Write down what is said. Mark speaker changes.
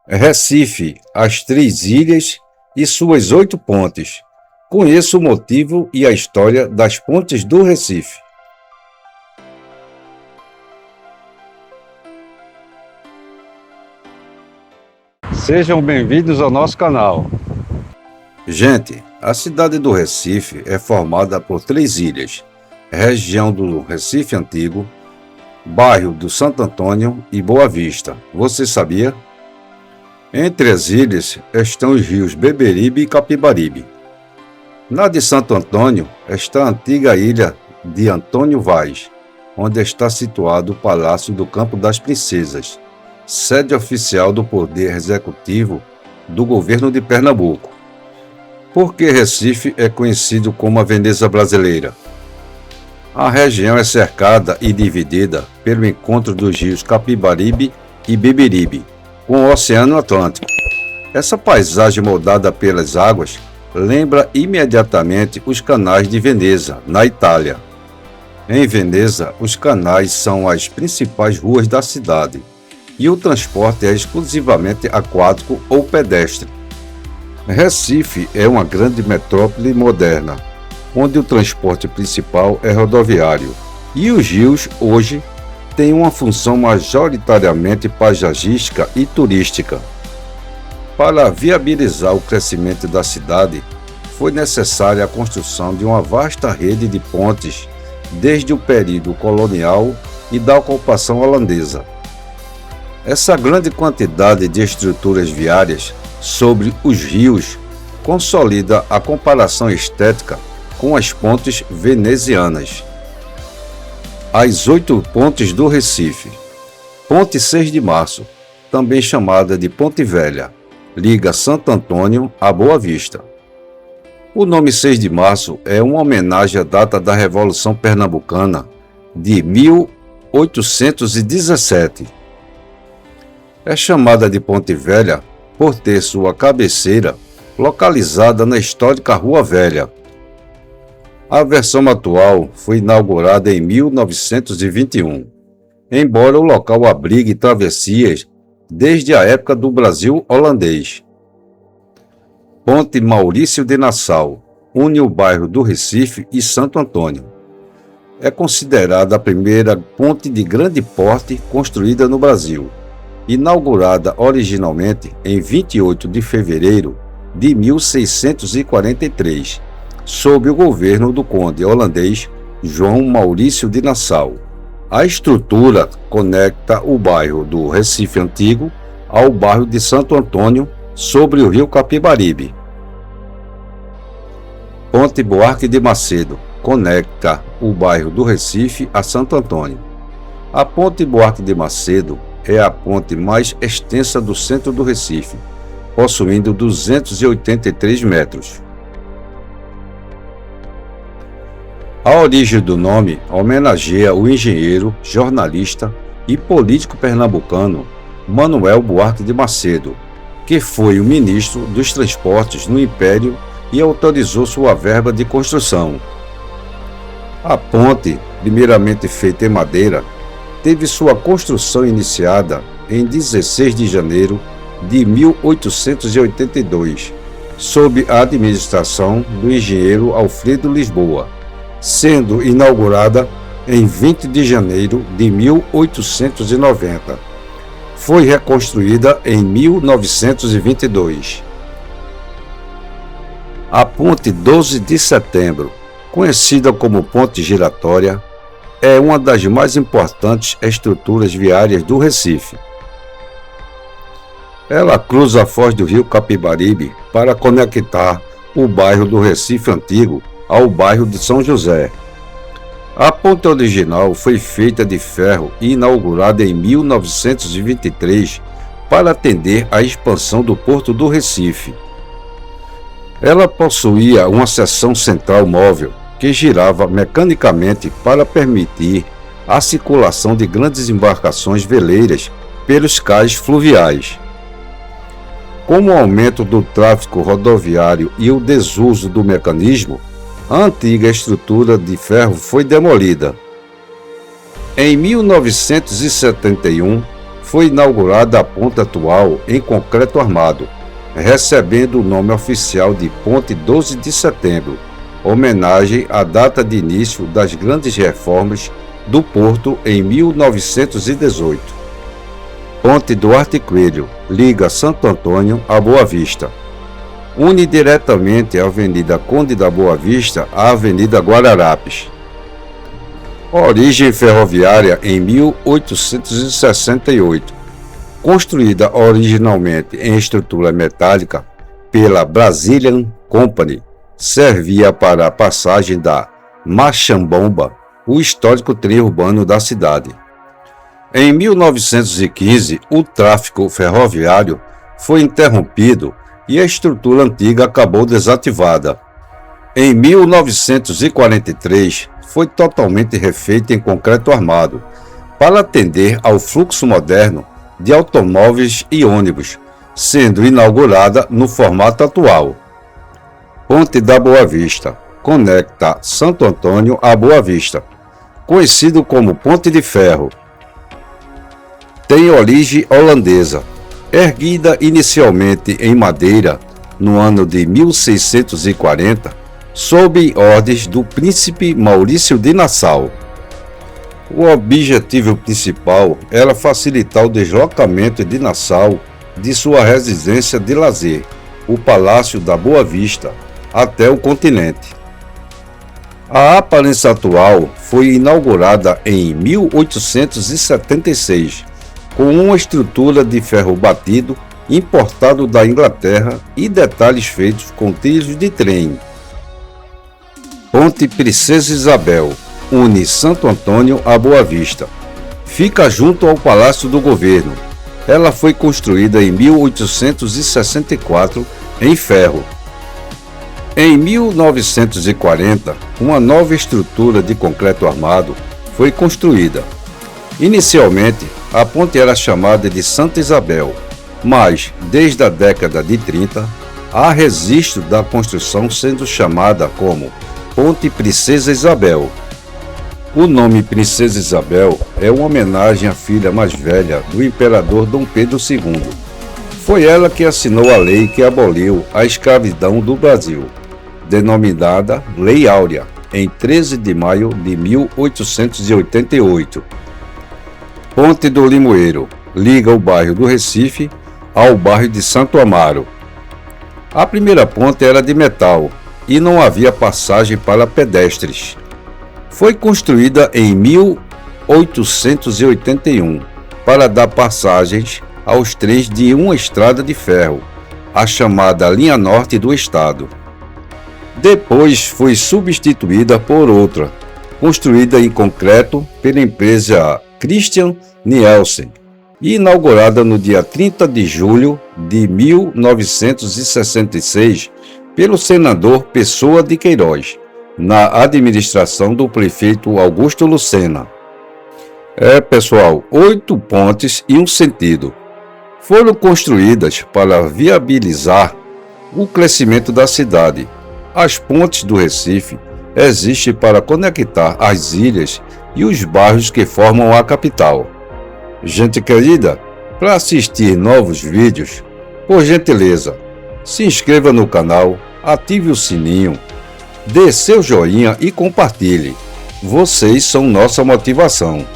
Speaker 1: Recife, as três ilhas e suas 8 pontes. Conheça o motivo e a história das pontes do Recife. Sejam bem-vindos ao nosso canal. Gente, a cidade do Recife é formada por 3 ilhas: região do Recife Antigo, bairro do Santo Antônio e Boa Vista. Você sabia? Entre as ilhas estão os rios Beberibe e Capibaribe. Na de Santo Antônio está a antiga ilha de Antônio Vaz, onde está situado o Palácio do Campo das Princesas, sede oficial do Poder Executivo do governo de Pernambuco. Por que Recife é conhecido como a Veneza brasileira? A região é cercada e dividida pelo encontro dos rios Capibaribe e Beberibe, com o Oceano Atlântico. Essa paisagem moldada pelas águas lembra imediatamente os canais de Veneza, na Itália. Em Veneza, os canais são as principais ruas da cidade e o transporte é exclusivamente aquático ou pedestre. Recife é uma grande metrópole moderna, onde o transporte principal é rodoviário, e os rios hoje têm uma função majoritariamente paisagística e turística. Para viabilizar o crescimento da cidade, foi necessária a construção de uma vasta rede de pontes desde o período colonial e da ocupação holandesa. Essa grande quantidade de estruturas viárias sobre os rios consolida a comparação estética com as pontes venezianas. As 8 pontes do Recife. Ponte 6 de Março, também chamada de Ponte Velha, liga Santo Antônio a Boa Vista. O nome 6 de Março é uma homenagem à data da Revolução Pernambucana de 1817. É chamada de Ponte Velha por ter sua cabeceira localizada na histórica Rua Velha. A versão atual foi inaugurada em 1921, embora o local abrigue travessias desde a época do Brasil holandês. Ponte Maurício de Nassau une o bairro do Recife e Santo Antônio. É considerada a primeira ponte de grande porte construída no Brasil, inaugurada originalmente em 28 de fevereiro de 1643, sob o governo do conde holandês João Maurício de Nassau. A estrutura conecta o bairro do Recife Antigo ao bairro de Santo Antônio sobre o rio Capibaribe. Ponte Buarque de Macedo conecta o bairro do Recife a Santo Antônio. A Ponte Buarque de Macedo é a ponte mais extensa do centro do Recife, possuindo 283 metros. A origem do nome homenageia o engenheiro, jornalista e político pernambucano Manuel Buarque de Macedo, que foi o ministro dos Transportes no Império e autorizou sua verba de construção. A ponte, primeiramente feita em madeira, teve sua construção iniciada em 16 de janeiro de 1882, sob a administração do engenheiro Alfredo Lisboa, sendo inaugurada em 20 de janeiro de 1890. Foi reconstruída em 1922. A Ponte 12 de Setembro, conhecida como Ponte Giratória, é uma das mais importantes estruturas viárias do Recife. Ela cruza a foz do rio Capibaribe para conectar o bairro do Recife Antigo ao bairro de São José. A ponte original foi feita de ferro e inaugurada em 1923 para atender à expansão do Porto do Recife. Ela possuía uma seção central móvel que girava mecanicamente para permitir a circulação de grandes embarcações veleiras pelos cais fluviais. Com o aumento do tráfego rodoviário e o desuso do mecanismo, a antiga estrutura de ferro foi demolida. Em 1971, foi inaugurada a ponte atual em concreto armado, recebendo o nome oficial de Ponte 12 de Setembro, homenagem à data de início das grandes reformas do porto em 1918. Ponte Duarte Coelho liga Santo Antônio a Boa Vista. Une diretamente a Avenida Conde da Boa Vista à Avenida Guararapes. Origem ferroviária em 1868. Construída originalmente em estrutura metálica pela Brazilian Company, servia para a passagem da Machambomba, o histórico trem urbano da cidade. Em 1915, o tráfego ferroviário foi interrompido e a estrutura antiga acabou desativada. Em 1943, foi totalmente refeita em concreto armado, para atender ao fluxo moderno de automóveis e ônibus, sendo inaugurada no formato atual. Ponte da Boa Vista conecta Santo Antônio a Boa Vista, conhecido como Ponte de Ferro. Tem origem holandesa, erguida inicialmente em madeira no ano de 1640, sob ordens do príncipe Maurício de Nassau. O objetivo principal era facilitar o deslocamento de Nassau de sua residência de lazer, o Palácio da Boa Vista, até o continente. A aparência atual foi inaugurada em 1876, com uma estrutura de ferro batido importado da Inglaterra e detalhes feitos com trilhos de trem. Ponte Princesa Isabel une Santo Antônio a Boa Vista. Fica junto ao Palácio do Governo. Ela foi construída em 1864 em ferro. Em 1940, uma nova estrutura de concreto armado foi construída. Inicialmente, a ponte era chamada de Santa Isabel, mas, desde a década de 30, há registro da construção sendo chamada como Ponte Princesa Isabel. O nome Princesa Isabel é uma homenagem à filha mais velha do imperador Dom Pedro II. Foi ela que assinou a lei que aboliu a escravidão do Brasil, denominada Lei Áurea, em 13 de maio de 1888. Ponte do Limoeiro liga o bairro do Recife ao bairro de Santo Amaro. A primeira ponte era de metal e não havia passagem para pedestres. Foi construída em 1881 para dar passagens aos trens de uma estrada de ferro, a chamada Linha Norte do Estado. Depois foi substituída por outra, construída em concreto pela empresa Christian Nielsen e inaugurada no dia 30 de julho de 1966 pelo senador Pessoa de Queiroz, na administração do prefeito Augusto Lucena. Pessoal, 8 pontes e um sentido foram construídas para viabilizar o crescimento da cidade. As pontes do Recife existem para conectar as ilhas e os bairros que formam a capital. Gente querida, para assistir novos vídeos, por gentileza, se inscreva no canal, ative o sininho, dê seu joinha e compartilhe. Vocês são nossa motivação.